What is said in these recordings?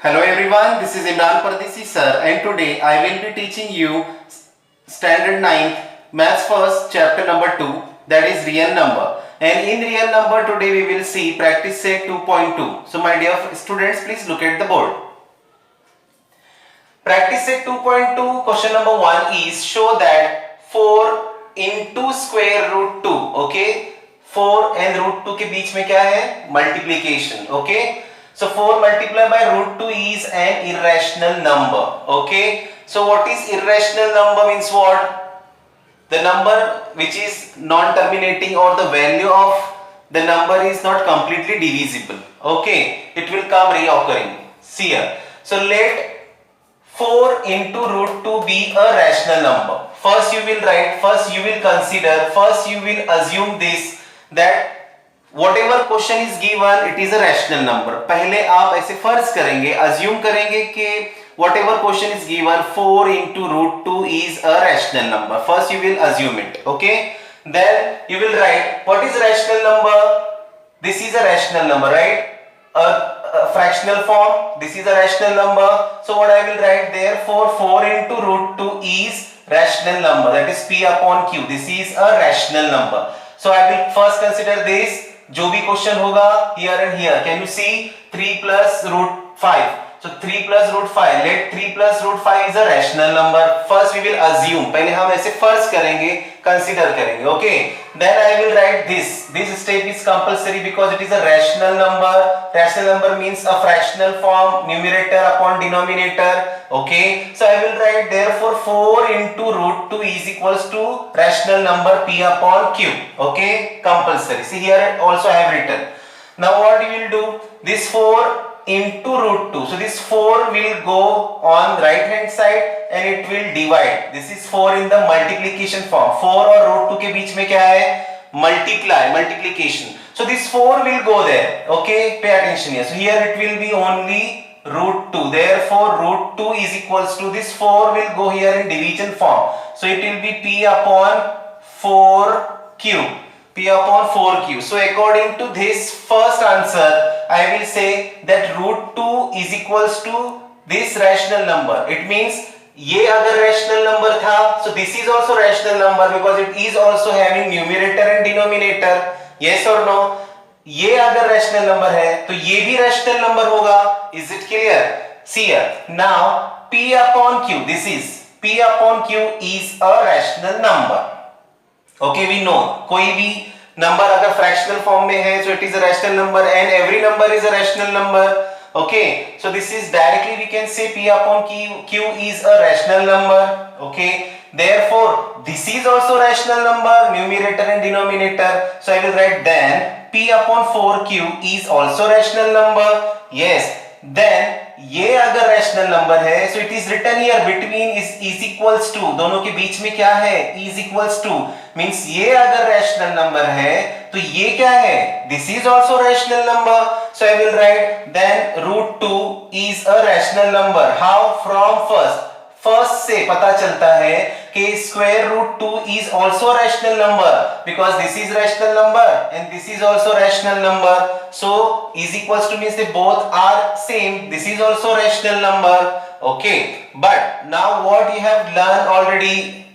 Hello everyone, this is Imran Pardesi sir and today I will be teaching you standard 9th maths first chapter number 2, that is real number, and in real number today we will see practice set 2.2. So my dear students, please look at the board. Practice set 2.2 question number 1 is show that 4 into square root 2. Okay, 4 and root 2 के बीच में क्या है? Multiplication. Okay, so 4 multiplied by root 2 is an irrational number. Okay, so what is irrational number means what? The number which is non-terminating, or the value of the number is not completely divisible. Okay, it will come reoccurring. See here. So let 4 into root 2 be a rational number. First you will write, first you will consider, first you will assume this, that whatever question is given it is a rational number. पहले आप ऐसे फर्ज करेंगे, assume करेंगे कि whatever question is given 4 into root 2 is a rational number. First you will assume it. Okay, then you will write what is rational number. This is a rational number, right? A fractional form. This is a rational number. So what I will write, therefore 4 into root 2 is rational number, that is p upon q. This is a rational number. So I will first consider this. जो भी question होगा here and here, can you see 3 plus root 5? So 3 plus root 5, let 3 plus root 5 is a rational number. First we will assume, पहले हम ऐसे फर्ज करेंगे, consider करेंगे. Okay, then I will write this. This step is compulsory because it is a rational number. Rational number means a fractional form, numerator upon denominator. Okay, so I will write therefore 4 into root 2 is equals to rational number p upon q. Okay, compulsory. See here also I have written. Now what you will do, this 4 into root 2, so this 4 will go on right hand side and it will divide. This is 4 in the multiplication form. 4 और root 2 के बीच में क्या है? Multiply, multiplication. So this 4 will go there. Okay, pay attention here. So here it will be only root 2. Therefore root 2 is equals to, this 4 will go here in division form. So it will be p upon 4q. P upon 4q. So according to this first answer, I will say that root 2 is equals to this rational number. It means ये अगर rational number था, so this is also rational number because it is also having numerator and denominator. Yes or no? ये अगर rational number है, तो ये भी rational number होगा. Is it clear? See here. Now p upon q. This is p upon q is a rational number. Okay, we know कोई भी number अगर फ्रैक्शनल फॉर्म में है, so it is a rational number and every number is a rational number. Okay, so this is directly we can say p upon q is a rational number. Okay, therefore this is also rational number, numerator and denominator. So I will write then p upon 4q is also rational number. Yes, then ये अगर rational number है, so it is written here between is equals to, दोनों के बीच में क्या है? is equals to means ये अगर रैशनल नंबर है तो ये क्या है? this is also rational number. So I will write then root 2 is a rational number. How? From first से पता चलता है कि square root 2 is also rational number because this is rational number and this is also rational number. So is equals to means they both are same. This is also rational number. Okay, but now what you have learned already,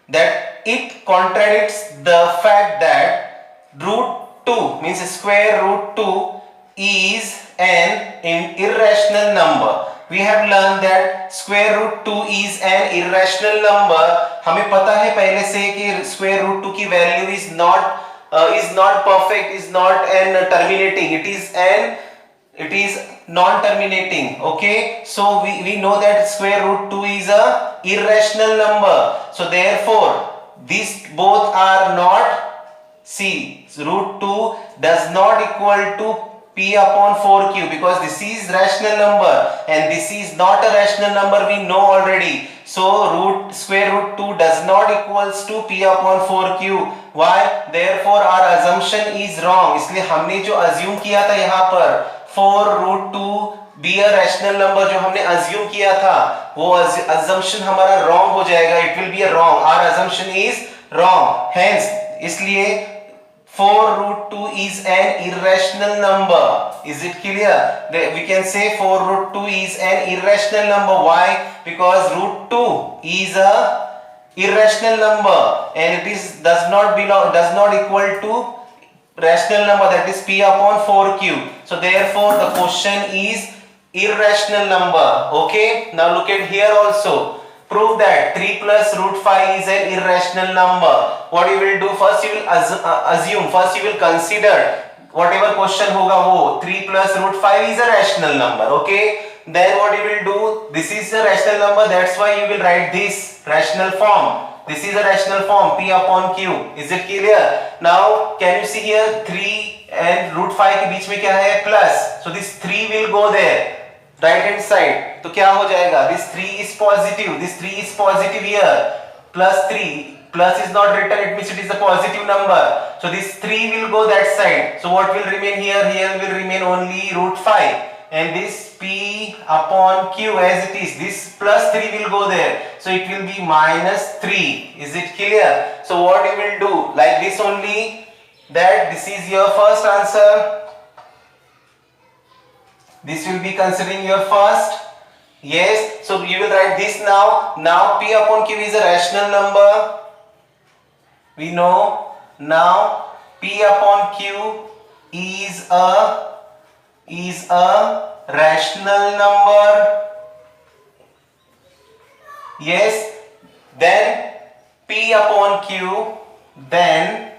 that it contradicts the fact that root 2 means square root 2 is an irrational number. We have learned that square root 2 is an irrational number. हमें पता है पहले से कि square root 2 की value is not perfect, is not an terminating. It is non-terminating. Okay, so we know that square root 2 is a irrational number. So therefore these both are not. See, root 2 does not equal to p upon 4q because this is rational number and this is not a rational number, we know already. So square root 2 does not equals to p upon 4q. Why? Therefore our assumption is wrong. इसलिए हमने जो assume किया था यहाँ पर 4 root 2 be a rational number, जो हमने assume किया था वो assumption हमारा wrong हो जाएगा. It will be a wrong. Our assumption is wrong. Hence इसलिए 4 root 2 is an irrational number. Is it clear? We can say 4 root 2 is an irrational number. Why? Because root 2 is a irrational number and does not equal to rational number, that is p upon 4 cube. So therefore the question is irrational number. Okay, now look at here also. Prove that 3 plus root 5 is an irrational number. What you will do, first you will assume, first you will consider whatever question hoga wo 3 plus root 5 is a rational number. Okay, then what you will do, this is a rational number, that's why you will write this rational form. This is a rational form, p upon q. Is it clear? Now can you see here 3 and root 5 के बीच में क्या है, plus. So this 3 will go there, right hand side. तो क्या हो जाएगा, this 3 is positive, this 3 is positive here, plus 3. Plus is not written, it means it is a positive number. So this 3 will go that side. So what will remain here? Here will remain only root 5. And this p upon q as it is, this plus 3 will go there, so it will be minus 3. Is it clear? So what you will do, like this only, that this is your first answer, this will be considering your first. Yes, so you will write this now. Now p upon q is a rational number, we know. Now p upon q is a rational number. Yes, then p upon q, then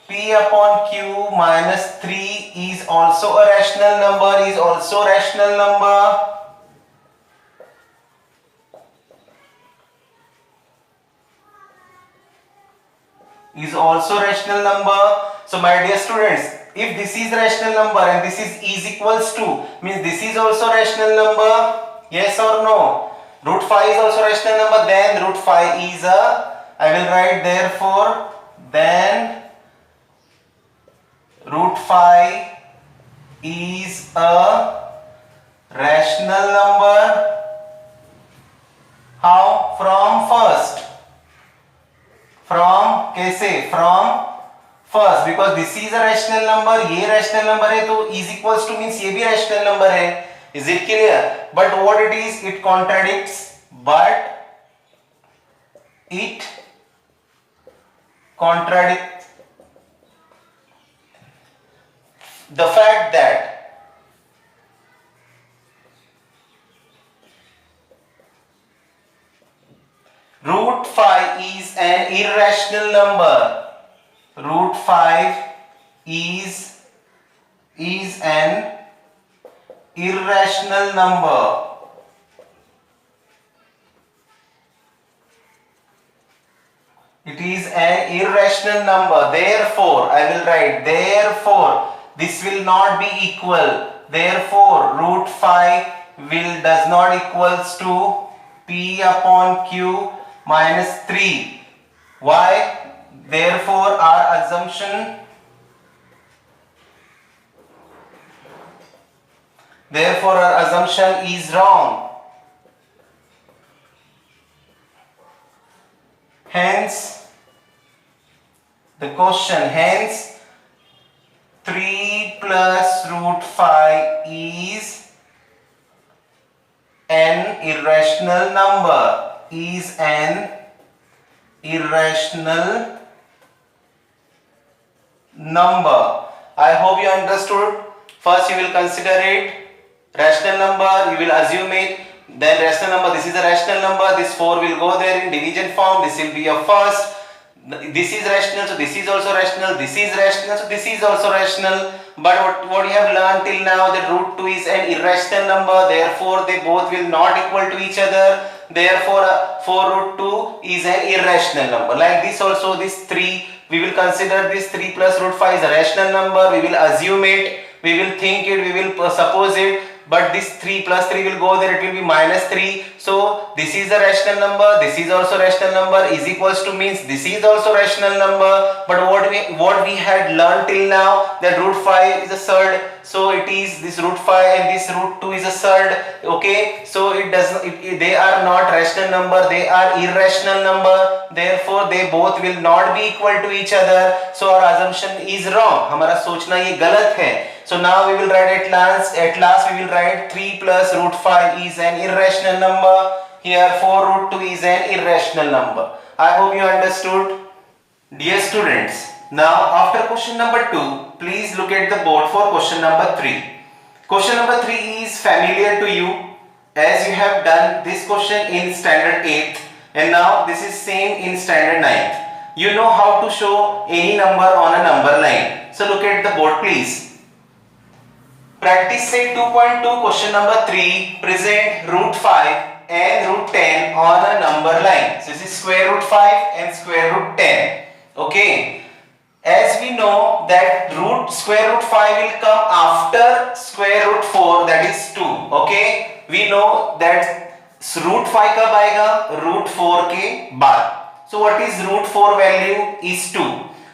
p upon q minus 3 is also a rational number, is also rational number. Is also rational number. So my dear students, if this is rational number and this is equals to, means this is also rational number, yes or no? Root 5 is also rational number, then root 5 is a, I will write therefore, then root 5 is a rational number. How? From first. From कैसे? From first, because this is a rational number, ये rational number है, तो is equals to means ये भी rational number है. Is it clear? But what it is, it contradicts, but it contradicts the fact that root 5 is an irrational number. Root 5 is an irrational number. It is an irrational number. Therefore, I will write, therefore, this will not be equal. Therefore, root 5 does not equals to p upon q minus 3. Why? Therefore, our assumption is wrong. Hence, the question, hence 3 plus root 5 is an irrational number. Is an irrational number. I hope you understood. First you will consider it rational number, you will assume it, then rational number, this is a rational number, this 4 will go there in division form, this will be your first, this is rational, so this is also rational, this is rational, so this is also rational. But what you have learned till now, that root 2 is an irrational number, therefore they both will not equal to each other, therefore 4 root 2 is an irrational number. Like this also, this 3, we will consider this 3 plus root 5 is a rational number, we will assume it, we will think it, we will suppose it, but this 3 plus 3 will go there, it will be minus 3. So this is a rational number, this is also rational number, is equals to means this is also rational number. But what we had learned till now, that root 5 is a surd, so it is this root 5 and this root 2 is a surd. Okay, so it does not, they are not rational number, they are irrational number, therefore they both will not be equal to each other. So our assumption is wrong, हमारा सोचना ये गलत है. So now we will write at last we will write 3 plus root 5 is an irrational number. Here 4 root 2 is an irrational number. I hope you understood. Dear students, now after question number 2, please look at the board for question number 3. Question number 3 is familiar to you as you have done this question in standard 8th and now this is same in standard 9th. You know how to show any number on a number line. So look at the board please. Practice set 2.2 question number 3, present root 5 and root 10 on a number line. So this is square root 5 and square root 10. Okay. As we know that square root 5 will come after square root 4, that is 2. Okay. We know that root 5 कब आएगा? root 4 के बाद. So what is root 4 value? Is 2.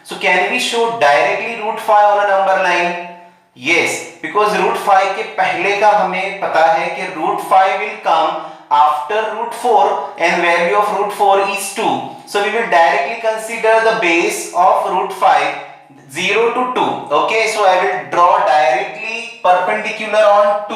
So can we show directly root 5 on a number line? Yes, because root 5 के पहले का हमें पता है कि root 5 will come after root 4 and value of root 4 is 2. So we will directly consider the base of root 5 0 to 2. Okay, so I will draw directly perpendicular on 2.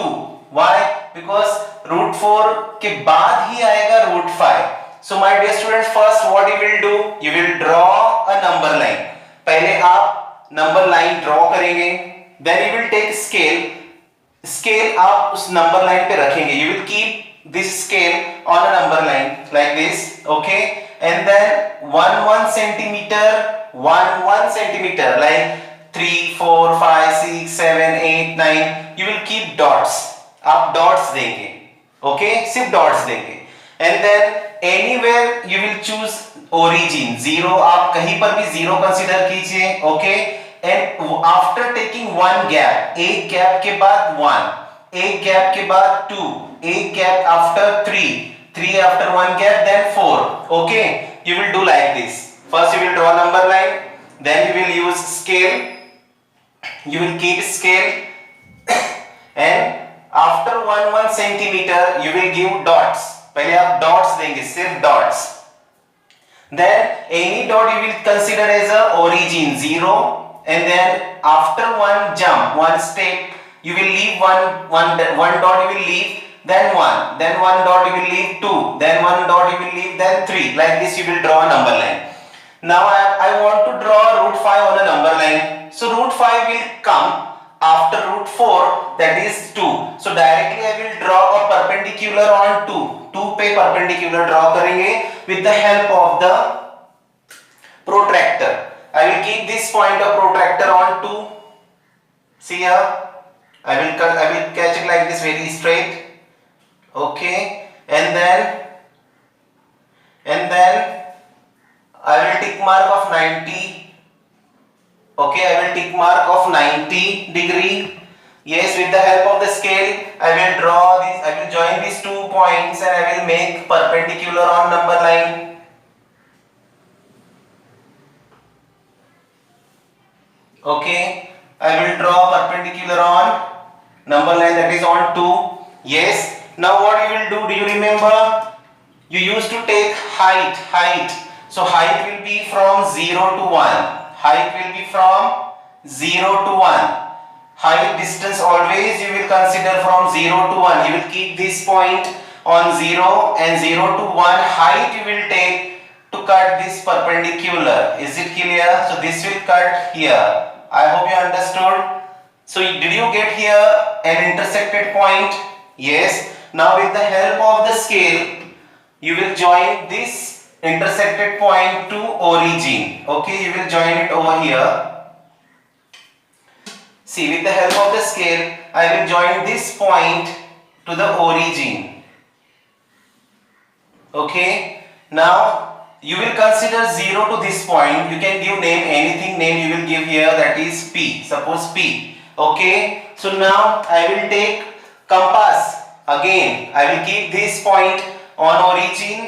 Why? Because root 4 के बाद ही आएगा root 5. So my dear students, first what you will do? You will draw a number line. पहले आप number line draw करेंगे. Then you will take scale आप उस number line पे रखेंगे. You will keep this scale on a number line like this, okay? And then 1 centimeter like 3, 4, 5, 6, 7, 8, 9. You will keep dots. आप dots देंगे, okay? सिर्फ dots देंगे. And then anywhere you will choose origin. 0 आप कहीं पर भी 0 consider कीजिए, okay? And after taking one gap, एक gap के बाद 1, एक gap के बाद 2, एक gap after 3 after one gap, then 4. Okay, you will do like this. First you will draw number line, then you will use scale. You will keep scale, and after 1 centimeter you will give dots. पहले आप dots देंगे, सिर्फ dots. Then any dot you will consider as a origin 0. And then after one jump, one step, you will leave one dot you will leave, then 1, then 1 dot you will leave 2, then 1 dot you will leave, then 3. Like this you will draw a number line. Now I want to draw root 5 on a number line. So root 5 will come after root 4, that is 2. So directly I will draw a perpendicular on 2. 2 पे perpendicular draw करेंगे with the help of the protractor. I will keep this point of protractor on 2. See here, I will catch it like this, very straight. Okay, and then I will tick mark of 90. Okay, I will tick mark of 90 degree. Yes, with the help of the scale, I will draw this. I will join these 2 points and I will make perpendicular on number line. Okay, I will draw perpendicular on number line, that is on 2. Yes. Now what you will do? Do you remember? You used to take height. So height will be from 0 to 1. Height will be from 0 to 1. Height distance always you will consider from 0 to 1. You will keep this point on 0 and 0 to 1. Height you will take to cut this perpendicular. Is it clear? So this will cut here. I hope you understood. So did you get here an intersected point? Yes. Now with the help of the scale, you will join this intersected point to origin. Okay, you will join it over here. See, with the help of the scale, I will join this point to the origin. Okay. Now you will consider 0 to this point. You can give name, anything name you will give here, that is P. Suppose P. Okay, so now I will take compass. Again, I will keep this point on origin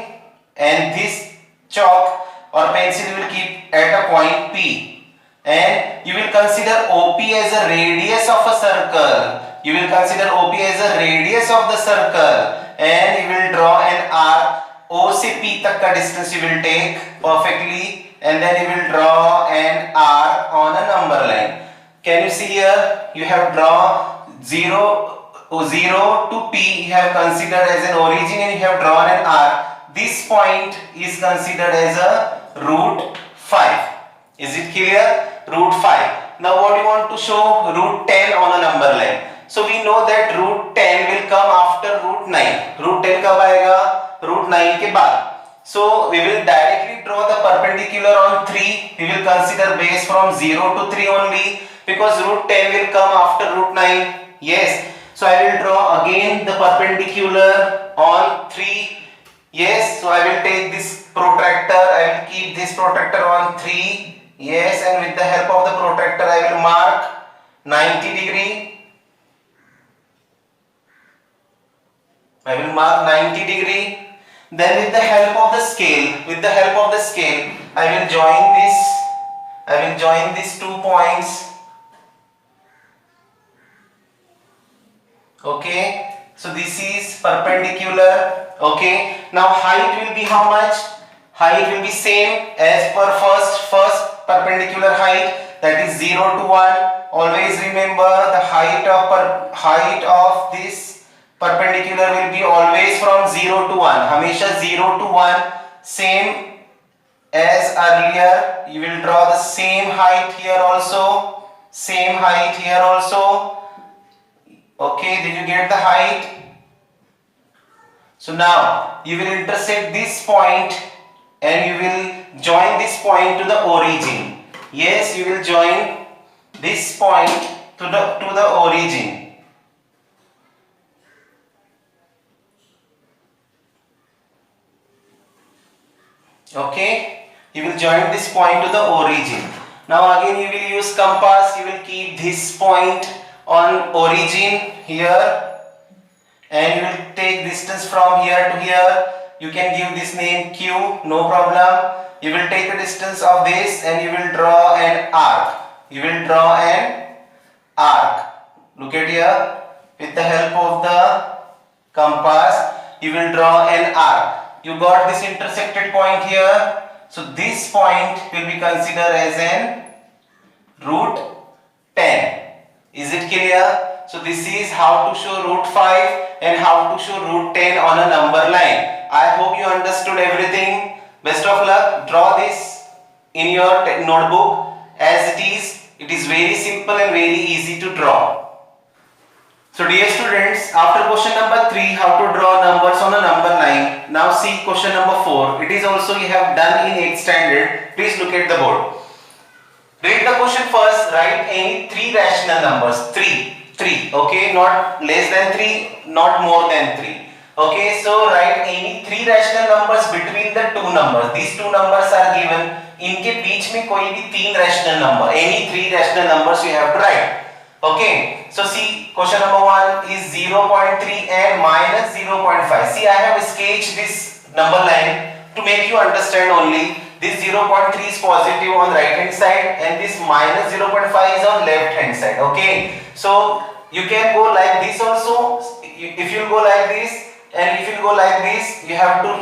and this chalk or pencil will keep at a point P. And you will consider OP as a radius of a circle. You will consider OP as a radius of the circle and you will draw an arc. O से P तक का distance you will take perfectly and then you will draw an arc on a number line. Can you see here? You have drawn 0 to P. You have considered as an origin and you have drawn an arc. This point is considered as a root 5. Is it clear? Root 5. Now what you want to show? Root 10 on a number line. So we know that root 10 will come after root 9. Root 10 कब आएगा? Root 9 के बाद. So we will directly draw the perpendicular on 3. We will consider base from 0 to 3 only because root 10 will come after root 9. Yes. So I will draw again the perpendicular on 3. Yes. So I will take this protractor. I will keep this protractor on 3. Yes. And with the help of the protractor I will mark 90 degree. I will mark 90 degree. Then with the help of the scale, I will join these 2 points. Okay, so this is perpendicular. Okay, now height will be how much? Height will be same as per first perpendicular height, that is 0 to 1. Always remember the height of this perpendicular will be always from 0 to 1. हमेशा 0 to 1 same as earlier. You will draw the same height here also. Okay, did you get the height? So now you will intersect this point and you will join this point to the origin. Yes, you will join this point to the origin. Okay, you will join this point to the origin. Now again you will use compass. You will keep this point on origin here and you will take distance from here to here. You can give this name Q, no problem. You will take a distance of this and you will draw an arc. Look at here. With the help of the compass, you will draw an arc. You got this intersected point here. So this point will be considered as an root 10. Is it clear? So this is how to show root 5 and how to show root 10 on a number line. I hope you understood everything. Best of luck. Draw this in your notebook as it is. It is very simple and very easy to draw. So dear students, after question number 3, how to draw numbers on a number line. Now see question number 4. It is also you have done in 8th standard. Please look at the board. Read the question first. Write any 3 rational numbers. 3. Okay, not less than 3, not more than 3. Okay, so write any 3 rational numbers between the 2 numbers. These 2 numbers are given. इनके बीच में कोई भी 3 rational number. Any 3 rational numbers you have to write. Okay, so see question number 1 is 0.3 and minus 0.5. See, I have sketched this number line to make you understand only. This 0.3 is positive on right hand side and this minus 0.5 is on left hand side. Okay, so you can go like this also. If you go like this and if you go like this, you have to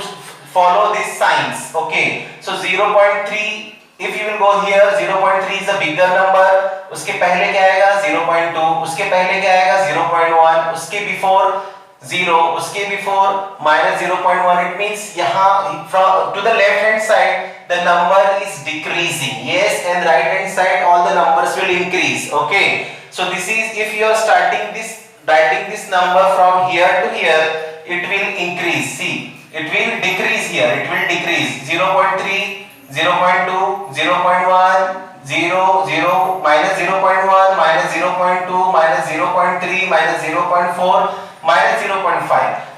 follow these signs. Okay, so 0.3. If you will go here, 0.3 is a bigger number. उसके पहले क्या आएगा 0.2, उसके पहले क्या आएगा 0.1, उसके before 0, उसके before minus 0.1. It means यहाँ from to the left hand side the number is decreasing. Yes, and right hand side all the numbers will increase. Okay, so this is if you are writing this number from here to here, it will increase. See, it will decrease here. It will decrease 0.3. 0.2, 0.1, 0 0 minus 0.1 minus 0.2 minus 0.3 minus 0.4 minus 0.5.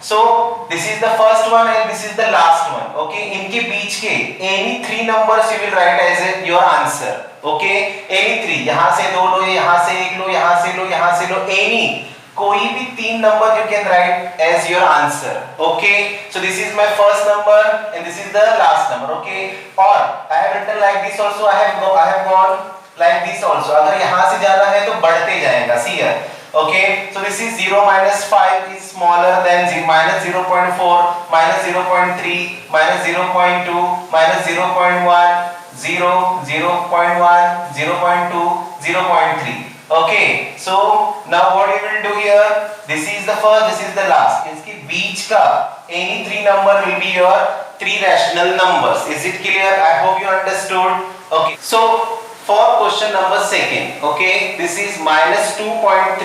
So this is the first one and this is the last one. Okay, इनके बीच के any three numbers you will write as your answer. Okay, any three, यहाँ से दो लो, यहाँ से एक लो, यहाँ से लो, यहाँ से लो, any कोई भी तीन number you can write as your answer. Okay, so this is my first number and this is the last number. Okay, or I have written like this also. I have gone like this also. अगर यहाँ से जाना है तो बढ़ते जाएगा. See here. Okay, so this is 0 minus 5 is smaller than minus 0.4 minus 0.3 minus 0.2 minus 0.1 0 0.1 0.2 0.3. Okay, so now what you will do here, this is the first, this is the last. इसके बीच का any three number will be your three rational numbers. Is it clear? I hope you understood. Okay, so for question number second, okay, this is minus 2.3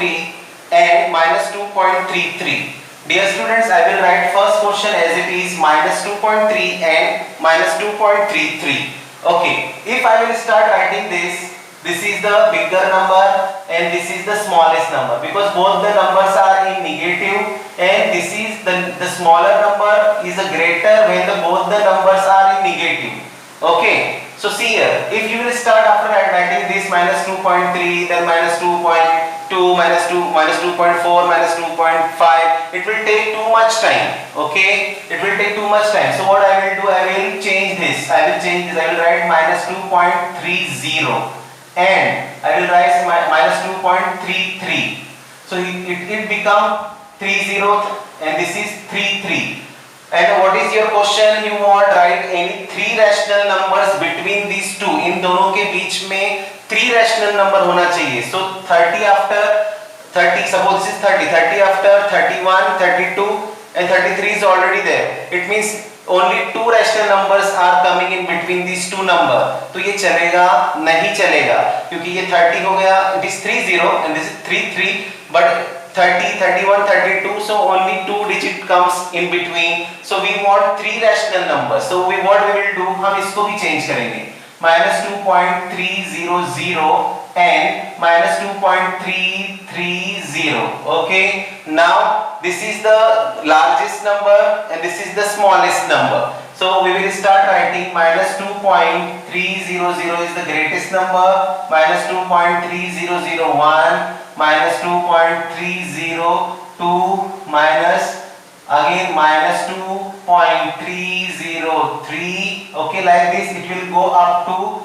and minus 2.33. Dear students, I will write first question as it is minus 2.3 and minus 2.33. Okay, if I will start writing this, this is the bigger number and this is the smallest number, because both the numbers are in negative, and this is the smaller number is a greater when both the numbers are in negative. Okay, so see here, if you will start after writing this minus 2.3 then minus 2.2 minus 2 minus 2.4 minus 2.5, it will take too much time. Okay, it will take too much time. So what I will do, I will change this. I will write minus 2.30 and I will write minus 2.33. So it become 30 and this is 33. And what is your question? You want write any three rational numbers between these two. इन दोनों के बीच में three rational number होना चाहिए. So 30 after 30, suppose this is 30. 30 after 31, 32 and 33 is already there. It means only two rational numbers are coming in between these two number. तो ये चलेगा नहीं चलेगा, क्योंकि ये 30 हो गया, it is 30 and this is 33, but 30, 31, 32, so only two digit comes in between. So we want three rational numbers. So what we will do, हम इसको भी change करेंगे. Minus 2.300 and minus 2.330. Okay, now this is the largest number and this is the smallest number. So we will start writing minus 2.300 is the greatest number, minus 2.3001, minus 2.302, minus again minus 2.303. Okay, like this it will go up to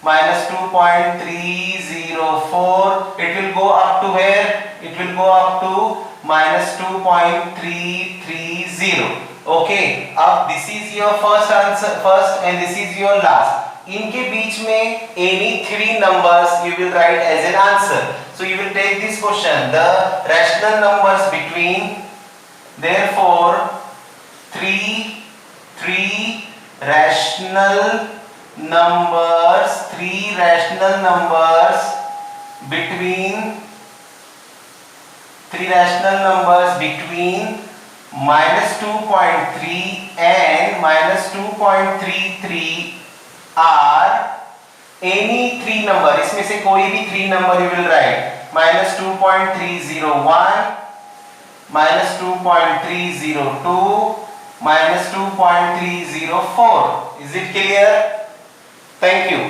minus 2.304. It will go up to where? It will go up to minus 2.330. Okay, अब this is your first answer, first and this is your last. इनके बीच में any three numbers you will write as an answer. So you will take this question, the rational numbers between, therefore three rational numbers between minus 2.3 and minus 2.33 are any three number. इसमें से कोई भी three number you will write. Minus 2.301, minus 2.302, minus 2.304. Is it clear? Thank you.